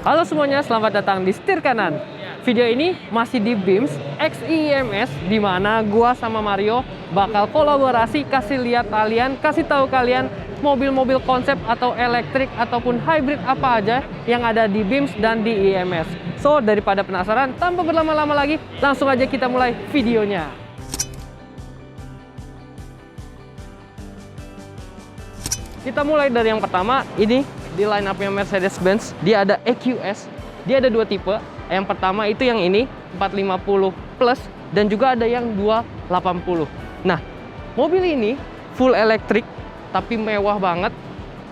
Halo semuanya, selamat datang di Setir Kanan. Video ini masih di Beams X IMS, di mana gua sama Mario bakal kolaborasi kasih tahu kalian mobil-mobil konsep atau elektrik ataupun hybrid apa aja yang ada di Beams dan di IMS. So, daripada penasaran, tanpa berlama-lama lagi, langsung aja kita mulai videonya. Kita mulai dari yang pertama, ini di line up-nya Mercedes-Benz. Dia ada EQS, dia ada dua tipe. Yang pertama itu yang ini 450 Plus, dan juga ada yang 280. Nah, mobil ini full elektrik tapi mewah banget.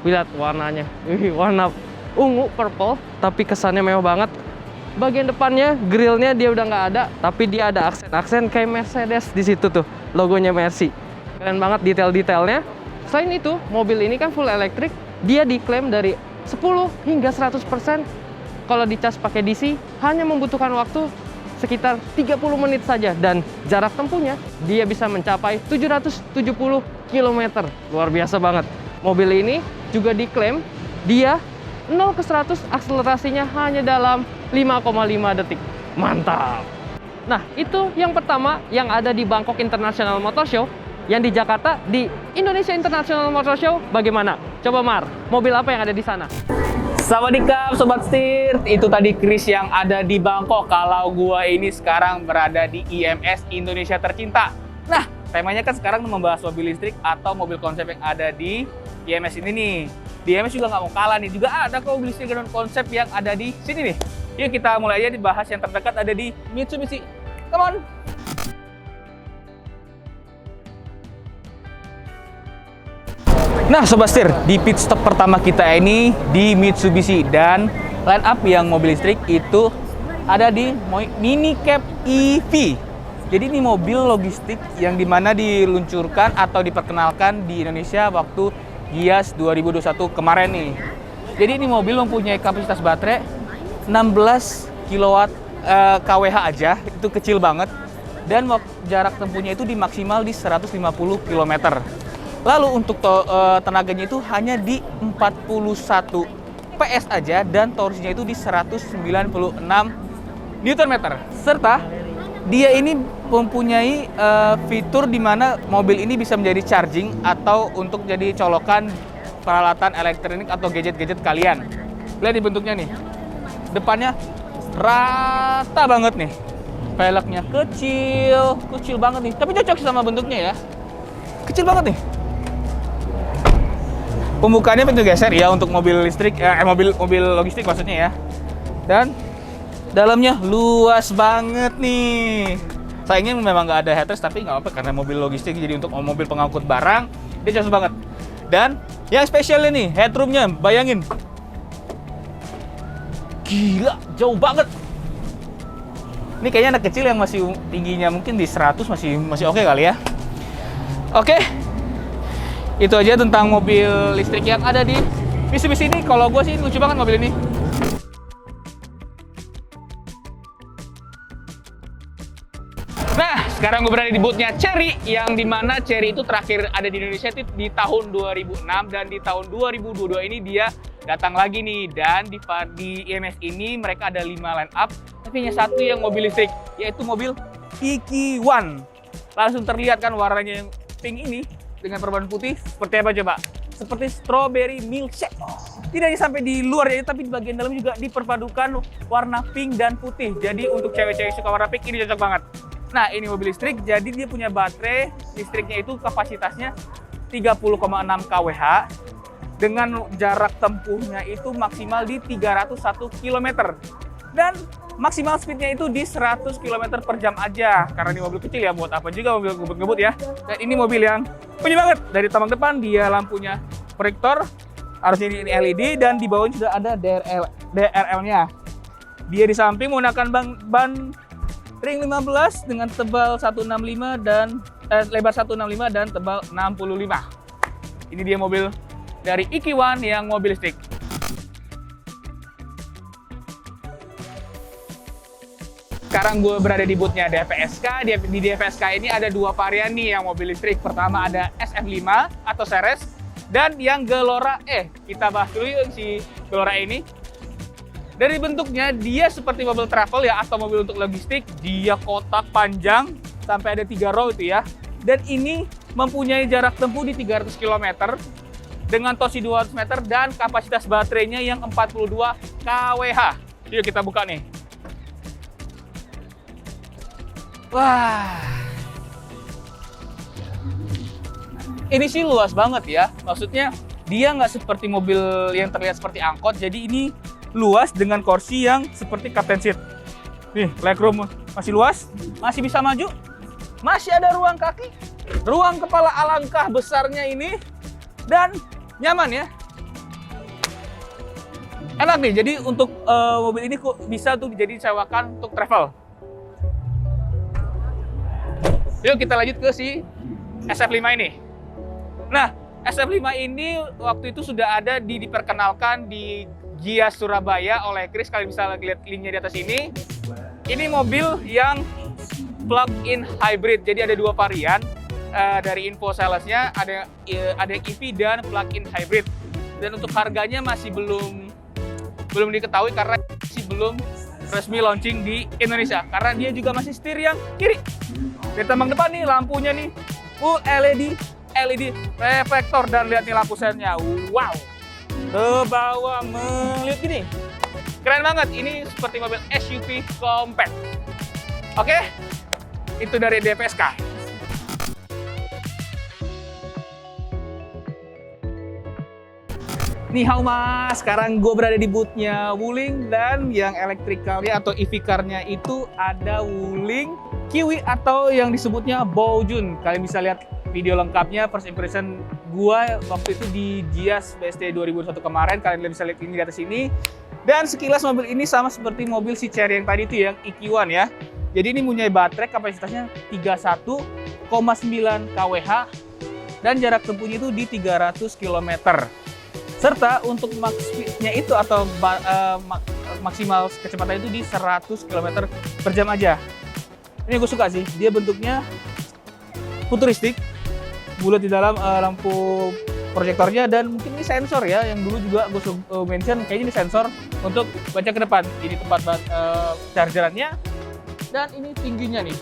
Lihat warnanya, warna ungu purple tapi kesannya mewah banget. Bagian depannya, grillnya dia udah nggak ada, tapi dia ada aksen-aksen kayak Mercedes di situ tuh, logonya Mercy. Keren banget detail-detailnya. Selain itu, mobil ini kan full elektrik. Dia diklaim dari 10 hingga 100% kalau dicas pakai DC hanya membutuhkan waktu sekitar 30 menit saja, dan jarak tempuhnya dia bisa mencapai 770 km. Luar biasa banget. Mobil ini juga diklaim dia 0 ke 100 akselerasinya hanya dalam 5,5 detik. Mantap. Nah, itu yang pertama yang ada di Bangkok International Motor Show. Yang di Jakarta, di Indonesia International Motor Show, bagaimana? Coba Mar, mobil apa yang ada di sana? Sawadikap Sobat Setir, itu tadi Chris yang ada di Bangkok. Kalau gua ini sekarang berada di IMS Indonesia Tercinta. Nah, temanya kan sekarang membahas mobil listrik atau mobil konsep yang ada di IMS ini nih. Di IMS juga nggak mau kalah nih, juga ada kok mobil listrik dan konsep yang ada di sini nih. Yuk kita mulai aja dibahas yang terdekat ada di Mitsubishi. Come on! Nah Sobat Setir, di pit stop pertama kita ini di Mitsubishi, dan line up yang mobil listrik itu ada di Mini Cab EV. Jadi ini mobil logistik yang dimana diluncurkan atau diperkenalkan di Indonesia waktu Gias 2021 kemarin nih. Jadi ini mobil mempunyai kapasitas baterai 16 kW kWh aja, itu kecil banget, dan jarak tempuhnya itu dimaksimal di 150 km. Lalu untuk tenaganya itu hanya di 41 PS aja, dan torsinya itu di 196 Nm. Serta dia ini mempunyai fitur di mana mobil ini bisa menjadi charging atau untuk jadi colokan peralatan elektronik atau gadget-gadget kalian. Lihat di bentuknya nih. Depannya rata banget nih. Velgnya kecil banget nih. Tapi cocok sama bentuknya ya. Kecil banget nih. Pembukaannya pintu geser ya untuk mobil listrik, mobil logistik maksudnya ya. Dan dalamnya luas banget nih. Sayangnya memang nggak ada headrest, tapi nggak apa-apa karena mobil logistik, jadi untuk mobil pengangkut barang dia cocok banget. Dan yang spesialnya nih, headroomnya, bayangin. Gila, jauh banget. Ini kayaknya anak kecil yang masih tingginya mungkin di 100 masih oke kali ya. Oke. Itu aja tentang mobil listrik yang ada di Mitsubishi ini. Kalau gue sih lucu banget mobil ini. Nah, sekarang gue berada di booth-nya Chery, yang dimana Chery itu terakhir ada di Indonesia itu di tahun 2006, dan di tahun 2022 ini dia datang lagi nih. Dan di IMS ini mereka ada 5 line up, tapi hanya satu yang mobil listrik, yaitu mobil EQ1. Langsung terlihat kan warnanya yang pink ini dengan perban putih seperti apa coba? Seperti strawberry milkshake. Tidak hanya sampai di luar ya, tapi di bagian dalam juga diperpadukan warna pink dan putih. Jadi untuk cewek-cewek suka warna pink ini cocok banget. Nah, ini mobil listrik, jadi dia punya baterai listriknya itu kapasitasnya 30,6 kWh dengan jarak tempuhnya itu maksimal di 301 km. Dan maksimal speednya itu di 100 km per jam aja. Karena ini mobil kecil ya, buat apa juga mobil ngebut-ngebut ya. Dan ini mobil yang punya banget. Dari tampak depan dia lampunya proyektor, harusnya ini LED, dan di bawahnya sudah ada DRL-nya. Dia di samping menggunakan ban ring 15 dengan tebal 165 dan lebar 165 dan tebal 65. Ini dia mobil dari EQ1 yang mobil listrik. Sekarang gue berada di bootnya DFSK. Di DFSK ini ada dua varian nih yang mobil listrik. Pertama ada SF5 atau Ceres, dan yang Gelora E. Kita bahas dulu yuk si Gelora E ini. Dari bentuknya dia seperti mobil travel ya, atau mobil untuk logistik. Dia kotak panjang sampai ada 3 row itu ya. Dan ini mempunyai jarak tempuh di 300 km dengan torsi 200 meter dan kapasitas baterainya yang 42 kWh. Yuk kita buka nih. Wah, ini sih luas banget ya. Maksudnya dia nggak seperti mobil yang terlihat seperti angkot. Jadi ini luas dengan kursi yang seperti captain seat. Nih, legroom masih luas, masih bisa maju, masih ada ruang kaki, ruang kepala alangkah besarnya ini, dan nyaman ya. Enak nih. Jadi untuk mobil ini kok bisa tuh jadi disewakan untuk travel. Yuk kita lanjut ke si SF5 ini. Nah, SF5 ini waktu itu sudah ada diperkenalkan di Gias Surabaya oleh Chris. Kalian bisa lihat linknya di atas ini. Ini mobil yang plug-in hybrid. Jadi ada dua varian dari info salesnya. Ada EV dan plug-in hybrid. Dan untuk harganya masih belum diketahui karena masih belum resmi launching di Indonesia. Karena dia juga masih setir yang kiri. Di tambang depan nih lampunya nih full LED reflektor, dan lihat nih lampu sennya. Wow. Ke bawah melihat gini. Keren banget. Ini seperti mobil SUV compact. Oke. Itu dari DFSK. Nih hao mas, sekarang gue berada di bootnya Wuling, dan yang elektrikalnya atau EV car-nya itu ada Wuling Kiwi atau yang disebutnya Baojun. Kalian bisa lihat video lengkapnya, first impression gue waktu itu di Gias BSD 2021 kemarin. Kalian bisa lihat ini di atas sini. Dan sekilas mobil ini sama seperti mobil si Chery yang tadi itu yang EQ1 ya. Jadi ini punya baterai kapasitasnya 31,9 kWh dan jarak tempuhnya itu di 300 km. Serta untuk max speed-nya itu atau maksimal kecepatan itu di 100 km per jam aja. Ini gue suka sih, dia bentuknya futuristik, bulat di dalam lampu proyektornya, dan mungkin ini sensor ya, yang dulu juga gue mention, kayaknya ini sensor untuk baca ke depan. Ini tempat chargerannya, dan ini tingginya nih.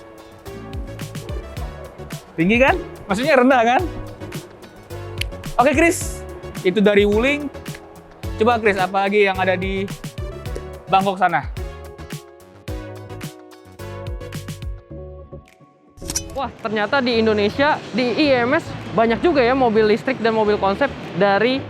Tinggi kan? Maksudnya rendah kan? Oke Chris. Itu dari Wuling. Coba Chris, apa lagi yang ada di Bangkok sana? Wah, ternyata di Indonesia, di IMS banyak juga ya mobil listrik dan mobil konsep dari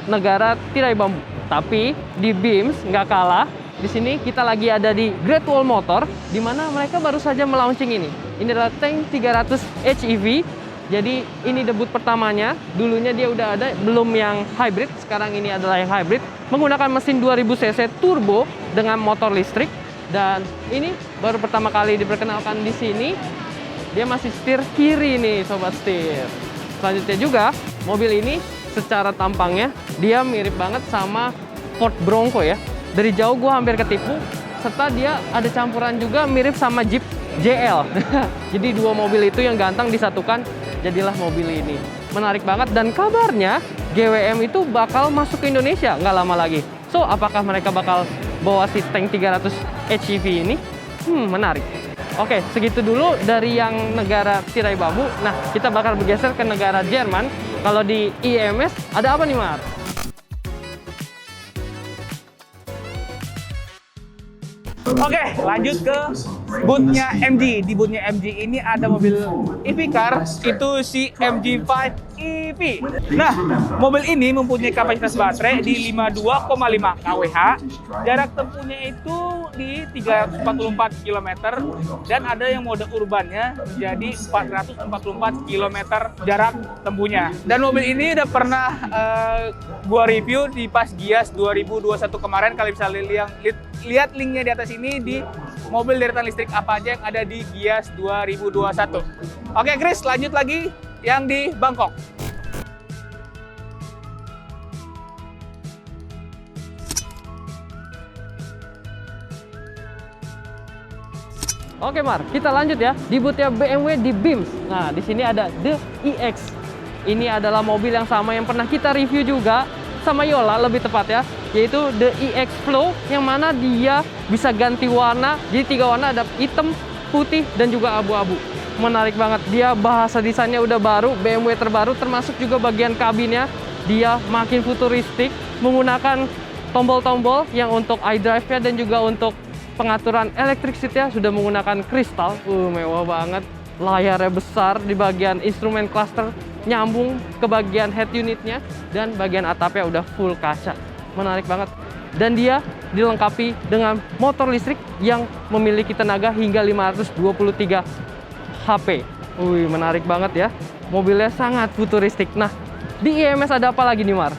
negara tirai bambu. Tapi di BIMS nggak kalah. Di sini kita lagi ada di Great Wall Motor, di mana mereka baru saja melaunching ini. Ini adalah Tank 300 HEV. Jadi ini debut pertamanya. Dulunya dia udah ada, belum yang hybrid. Sekarang ini adalah yang hybrid, menggunakan mesin 2000 cc turbo dengan motor listrik. Dan ini baru pertama kali diperkenalkan di sini. Dia masih setir kiri nih sobat setir. Selanjutnya juga mobil ini secara tampangnya dia mirip banget sama Ford Bronco ya. Dari jauh gua hampir ketipu. Serta dia ada campuran juga mirip sama Jeep JL. Jadi dua mobil itu yang ganteng disatukan, jadilah mobil ini. Menarik banget, dan kabarnya GWM itu bakal masuk ke Indonesia nggak lama lagi. So, apakah mereka bakal bawa si Tank 300 HEV ini? Menarik. Oke, segitu dulu dari yang negara tirai bambu. Nah, kita bakal bergeser ke negara Jerman. Kalau di IMS ada apa nih, Mar? Oke, lanjut ke bootnya MG. Di bootnya MG ini ada mobil EV car, itu si MG5 EV. Nah, mobil ini mempunyai kapasitas baterai di 52,5 kWh, jarak tempuhnya itu di 344 km, dan ada yang mode urbannya menjadi 444 km jarak tempuhnya. Dan mobil ini udah pernah gua review di pas Gias 2021 kemarin. Kalian bisa lihat linknya di atas ini di mobil deretan listrik apa aja yang ada di Gias 2021. Oke Chris, lanjut lagi yang di Bangkok. Oke Mar, kita lanjut ya di bootnya BMW di BIMS. Nah, di sini ada The iX. Ini adalah mobil yang sama yang pernah kita review juga sama Yola lebih tepat ya, yaitu The iX Flow, yang mana dia bisa ganti warna. Jadi 3 warna, ada hitam, putih, dan juga abu-abu. Menarik banget. Dia bahasa desainnya udah baru, BMW terbaru, termasuk juga bagian kabinnya. Dia makin futuristik, menggunakan tombol-tombol yang untuk iDrive-nya dan juga untuk pengaturan electric seat-nya sudah menggunakan kristal. Mewah banget. Layarnya besar, di bagian instrumen cluster nyambung ke bagian head unitnya, dan bagian atapnya udah full kaca. Menarik banget. Dan dia dilengkapi dengan motor listrik yang memiliki tenaga hingga 523 HP. Menarik banget ya. Mobilnya sangat futuristik. Nah, di IMS ada apa lagi nih Mar?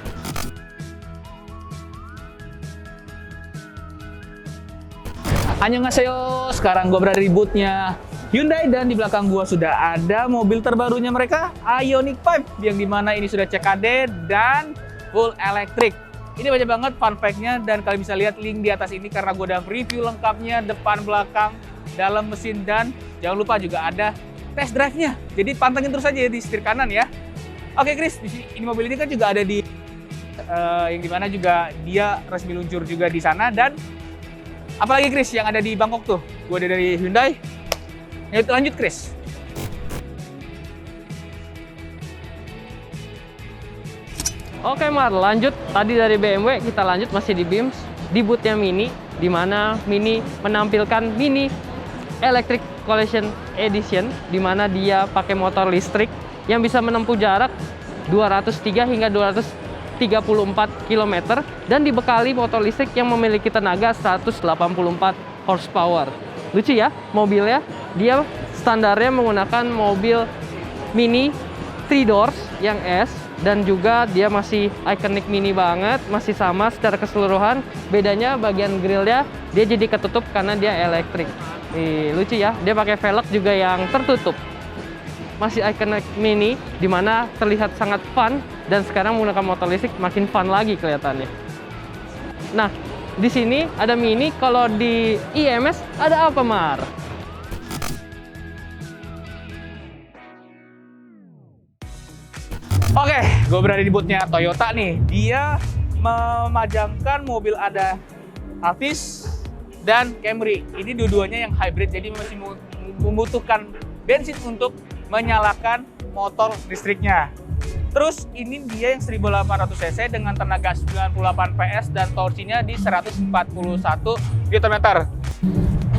Annyeonghaseyo, sekarang gue berada di bootnya Hyundai, dan di belakang gue sudah ada mobil terbarunya mereka, Ioniq 5, yang dimana ini sudah CKD dan full electric. Ini banyak banget fun fact-nya, dan kalian bisa lihat link di atas ini karena gue udah review lengkapnya depan, belakang, dalam mesin, dan jangan lupa juga ada test drive-nya. Jadi pantengin terus aja di setir kanan ya. Oke Chris, ini mobil ini kan juga ada di yang dimana juga dia resmi luncur juga di sana. Dan apalagi Chris yang ada di Bangkok tuh? Gue dari Hyundai. Yuk lanjut Chris. Oke Mar, lanjut. Tadi dari BMW, kita lanjut masih di BIMS. Di bootnya Mini, di mana Mini menampilkan Mini Electric Collection Edition, di mana dia pakai motor listrik yang bisa menempuh jarak 203 hingga 234 km, dan dibekali motor listrik yang memiliki tenaga 184 horsepower. Lucu ya mobilnya. Dia standarnya menggunakan mobil Mini 3 doors yang S, dan juga dia masih iconic Mini banget, masih sama secara keseluruhan. Bedanya bagian grillnya dia jadi ketutup karena dia elektrik. Lucu ya, dia pakai velg juga yang tertutup. Masih iconic Mini, dimana terlihat sangat fun, dan sekarang menggunakan motor listrik makin fun lagi kelihatannya. Nah, di sini ada Mini. Kalau di IMS ada apa Mar? Oke, gue berada di bootnya Toyota nih. Dia memajangkan mobil ada Altis dan Camry. Ini dua-duanya yang hybrid, jadi masih membutuhkan bensin untuk menyalakan motor listriknya. Terus ini dia yang 1800 cc dengan tenaga 98 PS dan torsinya di 141 Nm.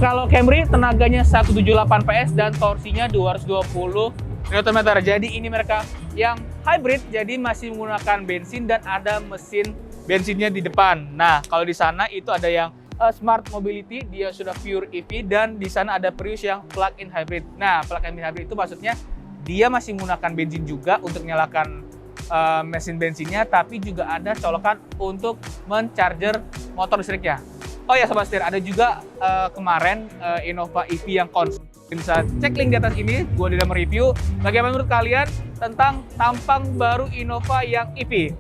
Kalau Camry tenaganya 178 PS dan torsinya 220 Nm. Jadi ini mereka yang hybrid, jadi masih menggunakan bensin dan ada mesin bensinnya di depan. Nah, kalau di sana itu ada yang Smart Mobility, dia sudah pure EV, dan di sana ada Prius yang plug-in hybrid. Nah, plug-in hybrid itu maksudnya dia masih menggunakan bensin juga untuk menyalakan mesin bensinnya, tapi juga ada colokan untuk men-charger motor listriknya. Oh ya Sobat Setir, ada juga kemarin Innova EV yang konsep. Bisa cek link di atas ini, gue udah mereview. Bagaimana menurut kalian tentang tampang baru Innova yang EV?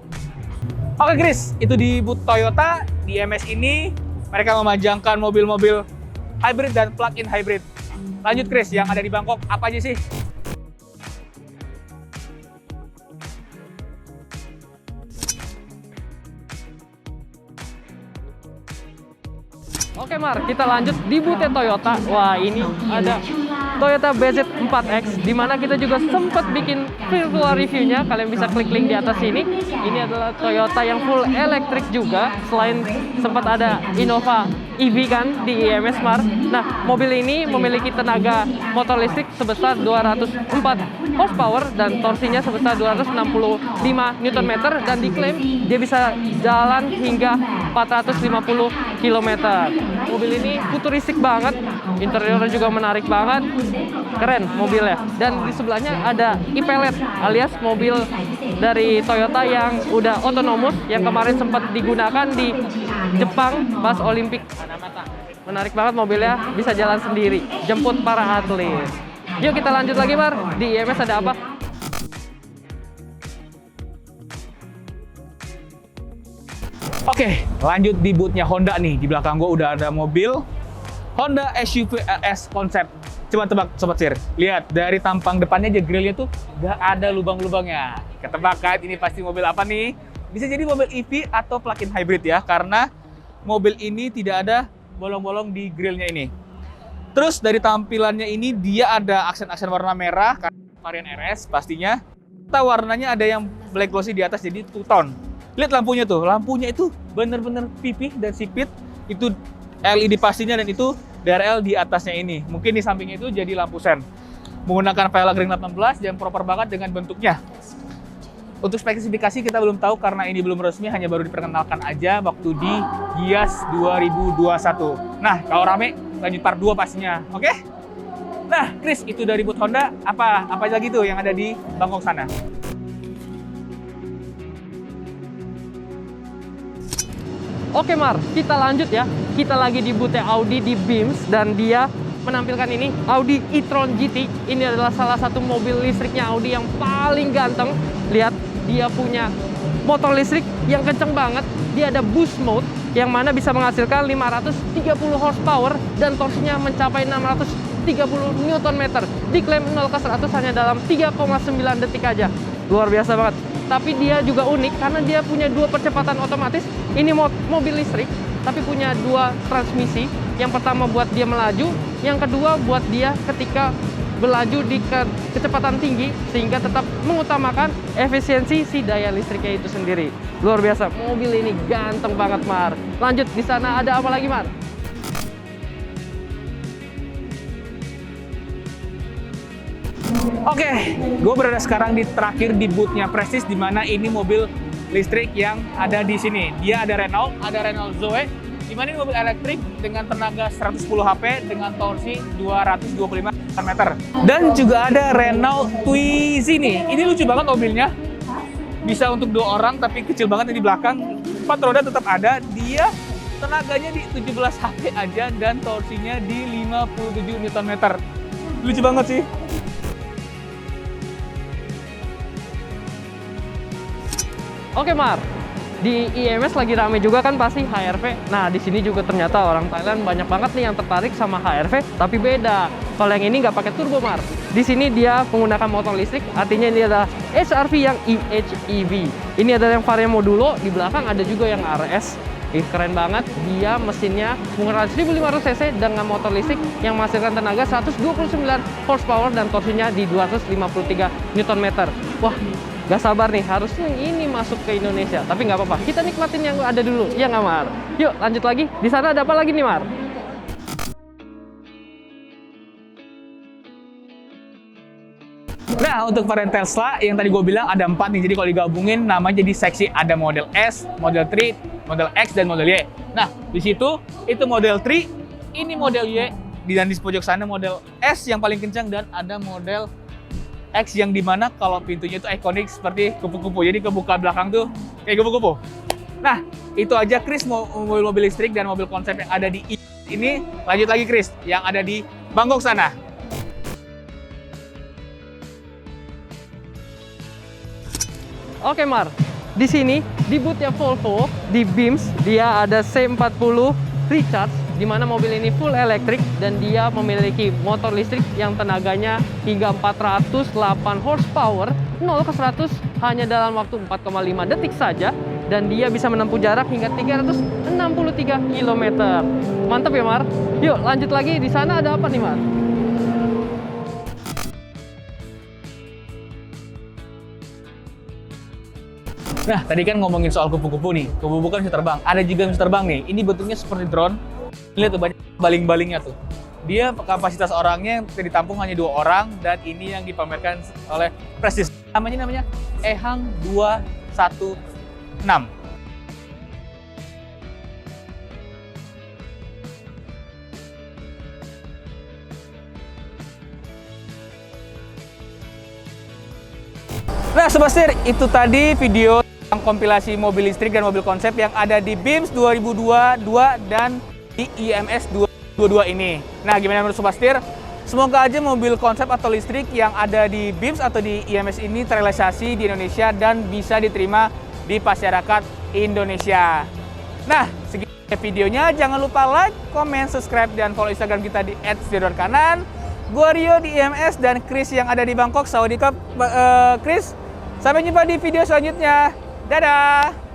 Oke Chris, itu di booth Toyota. Di MS ini mereka memajangkan mobil-mobil hybrid dan plug-in hybrid. Lanjut Chris, yang ada di Bangkok apa aja sih? Oke Mar, kita lanjut di booth Toyota. Wah, ini ada Toyota BZ4X, di mana kita juga sempat bikin virtual reviewnya. Kalian bisa klik link di atas sini. Ini adalah Toyota yang full elektrik juga. Selain sempat ada Innova EV kan di IMS Mar. Nah, mobil ini memiliki tenaga motor listrik sebesar 204 horsepower dan torsinya sebesar 265 Nm dan diklaim dia bisa jalan hingga 450 km. Mobil ini futuristik banget, interiornya juga menarik banget, keren mobilnya. Dan di sebelahnya ada e-Pellet alias mobil dari Toyota yang udah otonomus yang kemarin sempat digunakan di Jepang pas Olimpik. Menarik banget mobilnya, bisa jalan sendiri, jemput para atlet. Yuk kita lanjut lagi Mar, di IMS ada apa? Oke, lanjut di bootnya Honda nih. Di belakang gua udah ada mobil Honda SUV LS Concept. Coba tebak Sobat Sir, lihat dari tampang depannya aja grillnya tuh gak ada lubang-lubangnya. Ketebak kan ini pasti mobil apa nih? Bisa jadi mobil EV atau plug-in hybrid ya, karena mobil ini tidak ada bolong-bolong di grillnya ini. Terus dari tampilannya ini dia ada aksen-aksen warna merah, varian RS pastinya. Kita warnanya ada yang black glossy di atas jadi two tone. Lihat lampunya tuh, lampunya itu bener-bener pipih dan sipit. Itu LED pastinya dan itu DRL di atasnya ini. Mungkin di sampingnya itu jadi lampu sen. Menggunakan velg ring 18 yang proper banget dengan bentuknya. Untuk spesifikasi kita belum tahu karena ini belum resmi, hanya baru diperkenalkan aja waktu di Gias 2021. Nah, kalau rame lanjut part 2 pastinya, oke? Nah, Chris, itu dari booth Honda, apa lagi tuh yang ada di Bangkok sana? Oke Mar, kita lanjut ya. Kita lagi di booth Audi di Beams dan dia menampilkan ini Audi e-tron GT. Ini adalah salah satu mobil listriknya Audi yang paling ganteng. Lihat, dia punya motor listrik yang kenceng banget. Dia ada boost mode yang mana bisa menghasilkan 530 horsepower dan torsinya mencapai 630 Nm. Diklaim 0 ke 100 hanya dalam 3,9 detik aja. Luar biasa banget. Tapi dia juga unik karena dia punya dua percepatan otomatis. Ini mobil listrik, tapi punya dua transmisi. Yang pertama buat dia melaju, yang kedua buat dia ketika berlaju di kecepatan tinggi, sehingga tetap mengutamakan efisiensi si daya listriknya itu sendiri. Luar biasa, mobil ini ganteng banget Mar. Lanjut, di sana ada apa lagi Mar? Oke, gue berada sekarang di terakhir di boothnya Prestige, di mana ini mobil listrik yang ada di sini. Dia ada Renault Zoe, di mana ini mobil elektrik dengan tenaga 110 HP dengan torsi 225 Nm. Dan juga ada Renault Twizy nih. Ini lucu banget mobilnya. Bisa untuk 2 orang tapi kecil banget di belakang. 4 roda tetap ada. Dia tenaganya di 17 HP aja dan torsinya di 57 Nm. Lucu banget sih. Oke Mar, di IMS lagi rame juga kan pasti HRV. Nah, di sini juga ternyata orang Thailand banyak banget nih yang tertarik sama HRV, tapi beda. Kalau yang ini nggak pakai turbo Mar. Di sini dia menggunakan motor listrik, artinya ini adalah HRV yang EHEV. Ini adalah yang varian modulo, di belakang ada juga yang RS. Keren banget, dia mesinnya menggunakan 1500 cc dengan motor listrik yang menghasilkan tenaga 129 horsepower dan torsinya di 253 Nm. Wah, gak sabar nih, harusnya ini masuk ke Indonesia. Tapi nggak apa-apa, kita nikmatin yang ada dulu, ya nggak Mar? Yuk lanjut lagi, di sana ada apa lagi nih Mar? Nah, untuk varian Tesla yang tadi gue bilang ada 4 nih. Jadi kalau digabungin namanya jadi seksi, ada model S, model 3, model X, dan model Y. Nah, di situ itu model 3, ini model Y, dan di pojok sana model S yang paling kencang, dan ada model X yang dimana kalau pintunya itu ikonik seperti kupu-kupu. Jadi kebuka belakang tuh kayak kupu-kupu. Nah, itu aja Chris mobil-mobil listrik dan mobil konsep yang ada di ini. Lanjut lagi Chris, yang ada di Bangkok sana. Oke Mar, di sini di boothnya Volvo di Beams dia ada C40 Recharge, di mana mobil ini full elektrik dan dia memiliki motor listrik yang tenaganya hingga 408 horsepower, 0 ke 100 hanya dalam waktu 4,5 detik saja. dan dia bisa menempuh jarak hingga 363 km. Mantap ya, Mar? Yuk, lanjut lagi. Di sana ada apa nih, Mar? Nah, tadi kan ngomongin soal kupu-kupu nih. Kupu-kupu kan bisa terbang. Ada juga yang bisa terbang nih. Ini bentuknya seperti drone. Lihat tuh banyak baling-balingnya tuh. Dia kapasitas orangnya yang ditampung hanya 2 orang dan ini yang dipamerkan oleh Prestige. Namanya Ehang 216. Nah, Sobat Setir, itu tadi video tentang kompilasi mobil listrik dan mobil konsep yang ada di BIMS 2022 dan di IMS 2022 ini. Nah, gimana menurut Sobat Setir? Semoga aja mobil konsep atau listrik yang ada di BIMS atau di IMS ini terrealisasi di Indonesia dan bisa diterima di masyarakat Indonesia. Nah, segitu videonya. Jangan lupa like, comment, subscribe, dan follow Instagram kita di @setiadoankanan. Gua Rio di IMS dan Chris yang ada di Bangkok. Sawadee Krap, Chris. Sampai jumpa di video selanjutnya. Dadah!